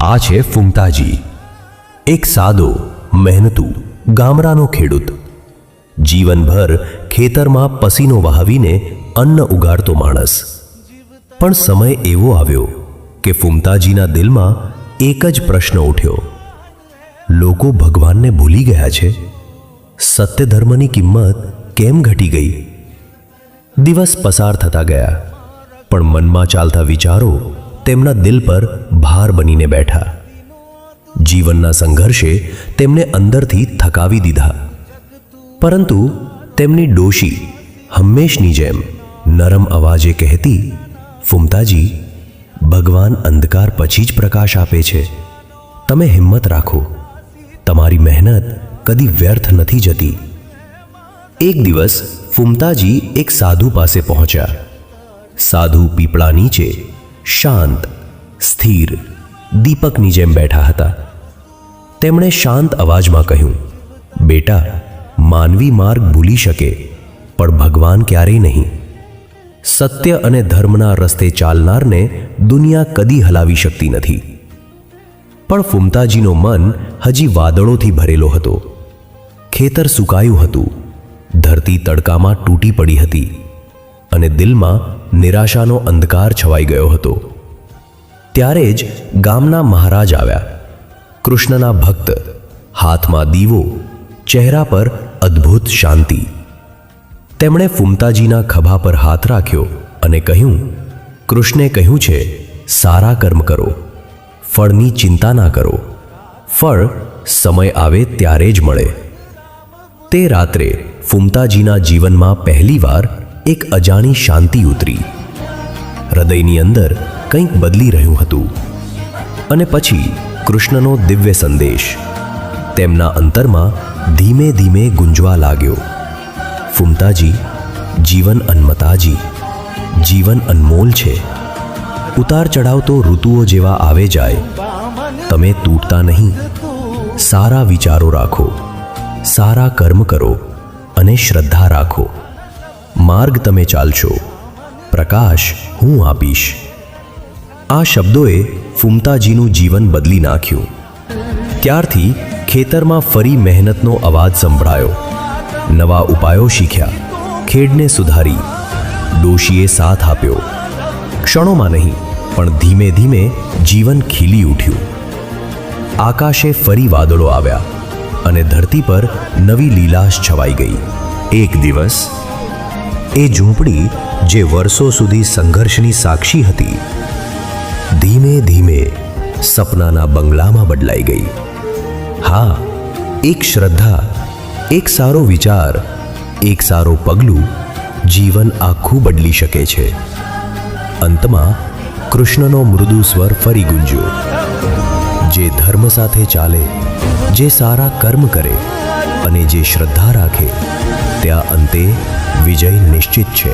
આ છે ફૂમતાજી, એક સાદો મહેનતુ ગામડાનો ખેડૂત. જીવનભર ખેતરમાં પસીનો વહાવીને અન્ન ઉગાડતો માણસ. પણ સમય એવો આવ્યો કે ફૂમતાજીના દિલમાં એક જ પ્રશ્ન ઉઠ્યો. લોકો ભગવાનને ભૂલી ગયા છે. સત્ય ધર્મની કિંમત કેમ ઘટી ગઈ? દિવસ પસાર થતા ગયા, પણ મનમાં ચાલતા વિચારો તેમના દિલ પર ભાર બનીને બેઠા. જીવનના સંઘર્ષે તેમને અંદરથી થકાવી દીધા. પરંતુ તેમની ડોશી હંમેશની જેમ નરમ અવાજે કહેતી, ફૂમતાજી, ભગવાન અંધકાર પછી જ પ્રકાશ આપે છે. તમે હિંમત રાખો. તમારી મહેનત કદી વ્યર્થ નથી જતી. એક દિવસ ફૂમતાજી એક સાધુ પાસે પહોંચ્યા. સાધુ પીપળા નીચે શાંત, સ્થિર, દીપકની જેમ બેઠા હતા. તેમણે શાંત અવાજમાં કહ્યું, બેટા, માનવી માર્ગ ભૂલી શકે, પણ ભગવાન ક્યારેય નહીં. સત્ય અને ધર્મના રસ્તે ચાલનારને દુનિયા કદી હલાવી શકતી નથી. પણ ફૂમતાજીનો મન હજી વાદળોથી ભરેલો હતો. ખેતર સુકાયું હતું, ધરતી તડકામાં તૂટી પડી હતી અને દિલમાં નિરાશાનો અંધકાર છવાઈ ગયો હતો. ત્યારે જ ગામના મહારાજ આવ્યા. કૃષ્ણના ભક્ત, હાથમાં દીવો, ચહેરા પર અદ્ભુત શાંતિ. તેમણે ફૂમતાજીના ખભા પર હાથ રાખ્યો અને કહ્યું, કૃષ્ણે કહ્યું છે, સારા કર્મ કરો, ફળની ચિંતા ના કરો. ફળ સમય આવે ત્યારે જ મળે. તે રાત્રે ફૂમતાજીના જીવનમાં પહેલીવાર એક અજાણી શાંતિ ઉતરી. હૃદયની અંદર કંઈક બદલી રહ્યું હતું. અને પછી કૃષ્ણનો દિવ્ય સંદેશ તેમના અંતરમાં ધીમે ધીમે ગુંજવા લાગ્યો. ફૂમતાજી, જીવન અનમતાજી, જીવન અનમોલ છે. ઉતાર ચઢાવ તો ઋતુઓ જેવા આવે જાય. તમે તૂટતા નહીં. સારા વિચારો રાખો, સારા કર્મ કરો અને શ્રદ્ધા રાખો. માર્ગ તમે ચાલશો, પ્રકાશ હું આપીશ. આ શબ્દોએ ફૂમતાજીનું જીવન બદલી નાખ્યું. ત્યારથી ખેતરમાં ફરી મહેનતનો અવાજ સંભળાયો. નવા ઉપાયો શીખ્યા, ખેડને સુધારી. ડોશીએ સાથ આપ્યો. ક્ષણોમાં નહીં, પણ ધીમે ધીમે જીવન ખીલી ઉઠ્યું. આકાશે ફરી વાદળો આવ્યા અને ધરતી પર નવી લીલાશ છવાઈ ગઈ. એક દિવસ એ ઝૂંપડી જે વર્ષો સુધી સંઘર્ષની સાક્ષી હતી, ધીમે ધીમે સપનાના બંગલામાં બદલાઈ ગઈ. હા, એક શ્રદ્ધા, એક સારો વિચાર, એક સારો પગલું જીવન આખું બદલી શકે છે. અંતમાં કૃષ્ણનો મૃદુ સ્વર ફરી ગુંજ્યો. જે ધર્મ સાથે ચાલે, જે સારા કર્મ કરે અને જે શ્રદ્ધા રાખે, ત્યાં અંતે વિજય નિશ્ચિત છે.